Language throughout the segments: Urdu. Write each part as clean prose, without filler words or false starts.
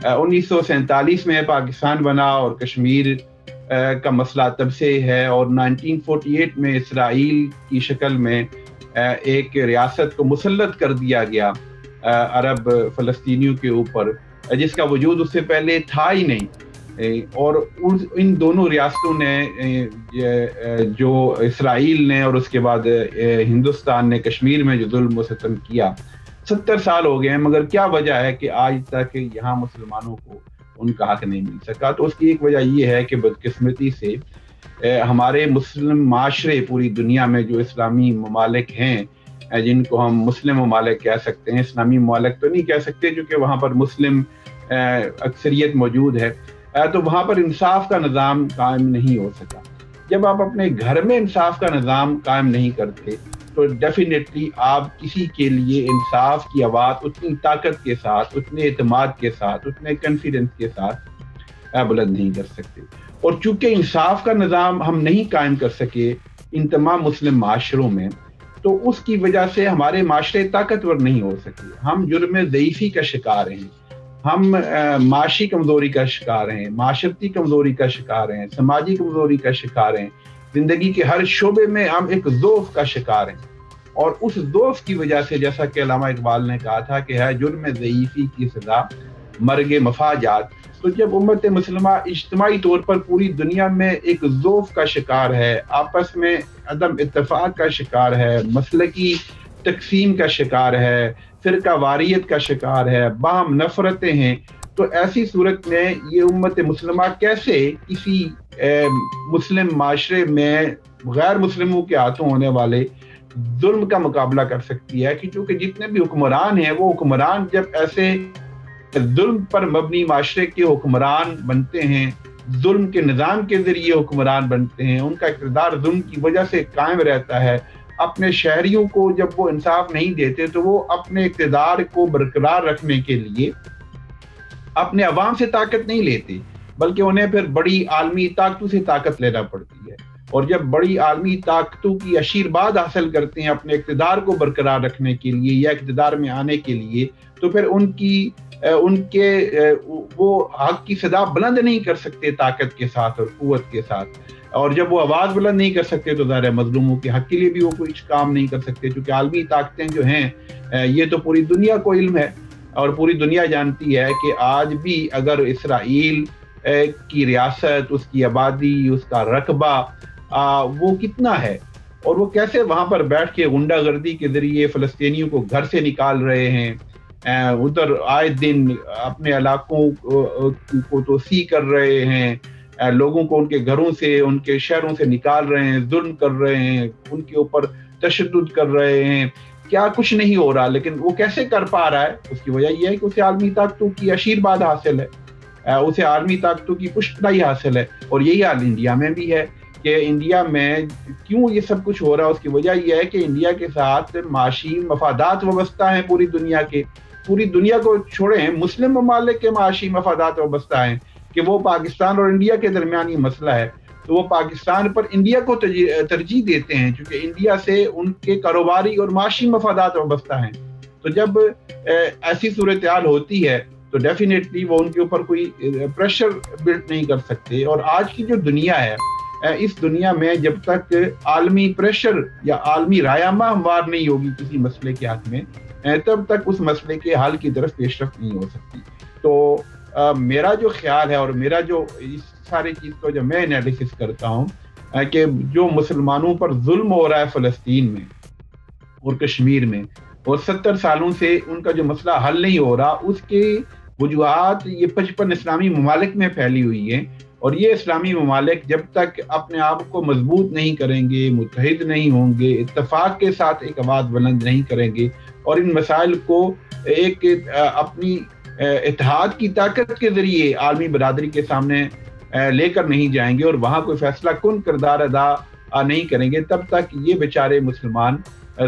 1947 میں پاکستان بنا اور کشمیر کا مسئلہ تب سے ہے، اور 1948 میں اسرائیل کی شکل میں ایک ریاست کو مسلط کر دیا گیا عرب فلسطینیوں کے اوپر، جس کا وجود اس سے پہلے تھا ہی نہیں۔ اور ان دونوں ریاستوں نے جو اسرائیل نے اور اس کے بعد ہندوستان نے کشمیر میں جو ظلم و ستم کیا، 70 سال ہو گئے ہیں، مگر کیا وجہ ہے کہ آج تک یہاں مسلمانوں کو ان کا حق نہیں مل سکا؟ تو اس کی ایک وجہ یہ ہے کہ بدقسمتی سے ہمارے مسلم معاشرے پوری دنیا میں جو اسلامی ممالک ہیں، جن کو ہم مسلم ممالک کہہ سکتے ہیں، اسلامی ممالک تو نہیں کہہ سکتے کیونکہ وہاں پر مسلم اکثریت موجود ہے، تو وہاں پر انصاف کا نظام قائم نہیں ہو سکا۔ جب آپ اپنے گھر میں انصاف کا نظام قائم نہیں کرتے تو ڈیفینیٹلی آپ کسی کے لیے انصاف کی آواز اتنی طاقت کے ساتھ، اتنے اعتماد کے ساتھ، اتنے کانفیڈنس کے ساتھ بلند نہیں کر سکتے۔ اور چونکہ انصاف کا نظام ہم نہیں قائم کر سکے ان تمام مسلم معاشروں میں، تو اس کی وجہ سے ہمارے معاشرے طاقتور نہیں ہو سکے۔ ہم جرم ضعیفی کا شکار ہیں، ہم معاشی کمزوری کا شکار ہیں، معاشرتی کمزوری کا شکار ہیں، سماجی کمزوری کا شکار ہیں، زندگی کے ہر شعبے میں ہم ایک ضعف کا شکار ہیں۔ اور اس ضعف کی وجہ سے، جیسا کہ علامہ اقبال نے کہا تھا کہ ہے جرم ضعیفی کی سزا مرگ مفاجات، تو جب امت مسلمہ اجتماعی طور پر پوری دنیا میں ایک ضعف کا شکار ہے، آپس میں عدم اتفاق کا شکار ہے، مسلکی تقسیم کا شکار ہے، فرقہ واریت کا شکار ہے، باہم نفرتیں ہیں، تو ایسی صورت میں یہ امت مسلمہ کیسے کسی مسلم معاشرے میں غیر مسلموں کے ہاتھوں ہونے والے ظلم کا مقابلہ کر سکتی ہے؟ کہ چونکہ جتنے بھی حکمران ہیں، وہ حکمران جب ایسے ظلم پر مبنی معاشرے کے حکمران بنتے ہیں، ظلم کے نظام کے ذریعے حکمران بنتے ہیں، ان کا اقتدار ظلم کی وجہ سے قائم رہتا ہے، اپنے شہریوں کو جب وہ انصاف نہیں دیتے تو وہ اپنے اقتدار کو برقرار رکھنے کے لیے اپنے عوام سے طاقت نہیں لیتے، بلکہ انہیں پھر بڑی عالمی طاقتوں سے طاقت لینا پڑتی ہے۔ اور جب بڑی عالمی طاقتوں کی آشیرواد حاصل کرتے ہیں اپنے اقتدار کو برقرار رکھنے کے لیے یا اقتدار میں آنے کے لیے، تو پھر ان کے وہ حق کی صدا بلند نہیں کر سکتے طاقت کے ساتھ اور قوت کے ساتھ۔ اور جب وہ آواز بلند نہیں کر سکتے تو ظاہر ہے مظلوموں کے حق کے لیے بھی وہ کچھ کام نہیں کر سکتے، کیونکہ عالمی طاقتیں جو ہیں یہ تو پوری دنیا کو علم ہے، اور پوری دنیا جانتی ہے کہ آج بھی اگر اسرائیل کی ریاست، اس کی آبادی، اس کا رقبہ وہ کتنا ہے، اور وہ کیسے وہاں پر بیٹھ کے غنڈہ گردی کے ذریعے فلسطینیوں کو گھر سے نکال رہے ہیں، ادھر آئے دن اپنے علاقوں کو توسیع کر رہے ہیں، لوگوں کو ان کے گھروں سے، ان کے شہروں سے نکال رہے ہیں، ظلم کر رہے ہیں، ان کے اوپر تشدد کر رہے ہیں، کیا کچھ نہیں ہو رہا، لیکن وہ کیسے کر پا رہا ہے؟ اس کی وجہ یہ ہے کہ اسے عالمی طاقتوں کی آشیرواد حاصل ہے، اسے عالمی طاقتوں کی پشتائی حاصل ہے۔ اور یہی حال انڈیا میں بھی ہے کہ انڈیا میں کیوں یہ سب کچھ ہو رہا ہے؟ اس کی وجہ یہ ہے کہ انڈیا کے ساتھ معاشی مفادات وابستہ ہیں پوری دنیا کے، پوری دنیا کو چھوڑیں، مسلم ممالک کے معاشی مفادات وابستہ ہیں کہ وہ پاکستان اور انڈیا کے درمیان یہ مسئلہ ہے تو وہ پاکستان پر انڈیا کو ترجیح دیتے ہیں، کیونکہ انڈیا سے ان کے کاروباری اور معاشی مفادات وابستہ ہیں۔ تو جب ایسی صورتحال ہوتی ہے تو ڈیفینیٹلی وہ ان کے اوپر کوئی پریشر بلڈ نہیں کر سکتے۔ اور آج کی جو دنیا ہے، اس دنیا میں جب تک عالمی پریشر یا عالمی رایامہ ہموار نہیں ہوگی کسی مسئلے کے حق میں، تب تک اس مسئلے کے حل کی طرف پیش رفت نہیں ہو سکتی۔ تو میرا جو خیال ہے اور میرا جو اس ساری چیز کو جو میں انالیسس کرتا ہوں کہ جو مسلمانوں پر ظلم ہو رہا ہے فلسطین میں اور کشمیر میں، اور 70 سالوں سے ان کا جو مسئلہ حل نہیں ہو رہا، اس کے وجوہات یہ 55 اسلامی ممالک میں پھیلی ہوئی ہیں۔ اور یہ اسلامی ممالک جب تک اپنے آپ کو مضبوط نہیں کریں گے، متحد نہیں ہوں گے، اتفاق کے ساتھ ایک آواز بلند نہیں کریں گے اور ان مسائل کو ایک اپنی اتحاد کی طاقت کے ذریعے عالمی برادری کے سامنے لے کر نہیں جائیں گے اور وہاں کوئی فیصلہ کن کردار ادا نہیں کریں گے، تب تک یہ بیچارے مسلمان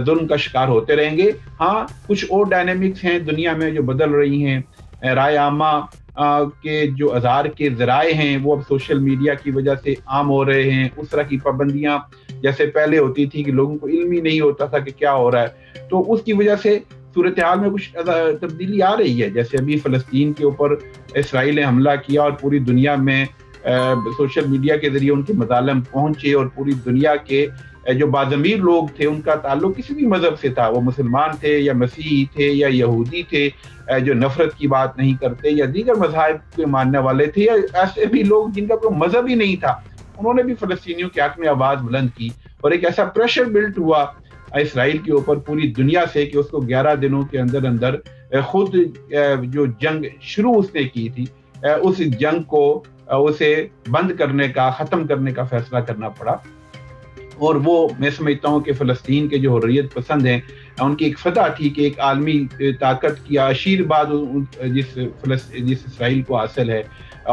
ظلم کا شکار ہوتے رہیں گے۔ ہاں، کچھ اور ڈائنامکس ہیں دنیا میں جو بدل رہی ہیں، رائے عامہ کے جو اظہار کے ذرائع ہیں وہ اب سوشل میڈیا کی وجہ سے عام ہو رہے ہیں۔ اس طرح کی پابندیاں جیسے پہلے ہوتی تھی کہ لوگوں کو علم ہی نہیں ہوتا تھا کہ کیا ہو رہا ہے، تو اس کی وجہ سے صورتحال میں کچھ تبدیلی آ رہی ہے. جیسے ابھی فلسطین کے اوپر اسرائیل نے حملہ کیا اور پوری دنیا میں سوشل میڈیا کے ذریعے ان کے مظالم پہنچے اور پوری دنیا کے جو باضمیر لوگ تھے ان کا تعلق کسی بھی مذہب سے تھا, وہ مسلمان تھے یا مسیحی تھے یا یہودی تھے جو نفرت کی بات نہیں کرتے, یا دیگر مذاہب کے ماننے والے تھے, یا ایسے بھی لوگ جن کا کوئی مذہب ہی نہیں تھا, انہوں نے بھی فلسطینیوں کے حق میں آواز بلند کی. اور ایک ایسا پریشر بلٹ ہوا اسرائیل کے اوپر پوری دنیا سے کہ اس کو 11 دنوں کے اندر اندر خود جو جنگ شروع اس نے کی تھی اس جنگ کو اسے بند کرنے کا, ختم کرنے کا فیصلہ کرنا پڑا. اور وہ میں سمجھتا ہوں کہ فلسطین کے جو حریت پسند ہیں ان کی ایک فتح تھی کہ ایک عالمی طاقت کی آشیرواد جس اسرائیل کو حاصل ہے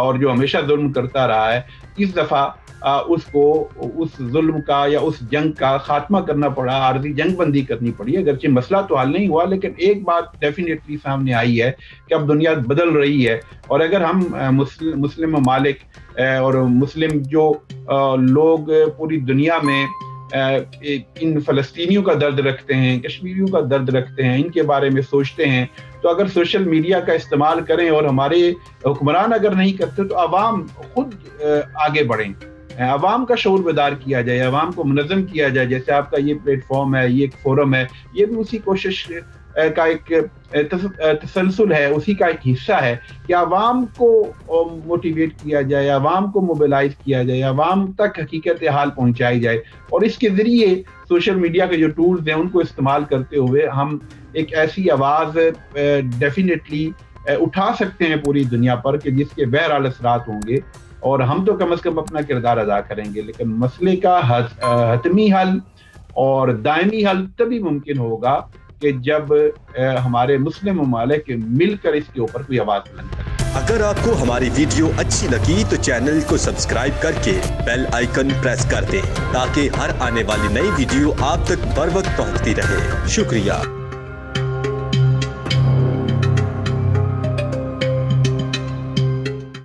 اور جو ہمیشہ ظلم کرتا رہا ہے, اس دفعہ اس کو اس ظلم کا یا اس جنگ کا خاتمہ کرنا پڑا, عارضی جنگ بندی کرنی پڑی. اگرچہ مسئلہ تو حل نہیں ہوا, لیکن ایک بات ڈیفینیٹلی سامنے آئی ہے کہ اب دنیا بدل رہی ہے. اور اگر ہم مسلم ممالک اور مسلم جو لوگ پوری دنیا میں ان فلسطینیوں کا درد رکھتے ہیں, کشمیریوں کا درد رکھتے ہیں, ان کے بارے میں سوچتے ہیں, تو اگر سوشل میڈیا کا استعمال کریں اور ہمارے حکمران اگر نہیں کرتے تو عوام خود آگے بڑھیں, عوام کا شعور بیدار کیا جائے, عوام کو منظم کیا جائے. جیسے آپ کا یہ پلیٹ فارم ہے, یہ ایک فورم ہے, یہ بھی اسی کوشش کا ایک تسلسل ہے, اسی کا ایک حصہ ہے کہ عوام کو موٹیویٹ کیا جائے, عوام کو موبیلائز کیا جائے, عوام تک حقیقت حال پہنچائی جائے. اور اس کے ذریعے سوشل میڈیا کے جو ٹولز ہیں ان کو استعمال کرتے ہوئے ہم ایک ایسی آواز ڈیفینیٹلی اٹھا سکتے ہیں پوری دنیا پر کہ جس کے بہرحال اثرات ہوں گے. اور ہم تو کم از کم اپنا کردار ادا کریں گے, لیکن مسئلے کا حتمی حل اور دائمی حل تبھی ممکن ہوگا کہ جب ہمارے مسلم ممالک مل کر اس کے اوپر کوئی آواز بلند کریں. اگر آپ کو ہماری ویڈیو اچھی لگی تو چینل کو سبسکرائب کر کے بیل آئیکن پریس کر دیں تاکہ ہر آنے والی نئی ویڈیو آپ تک بر وقت پہنچتی رہے. شکریہ.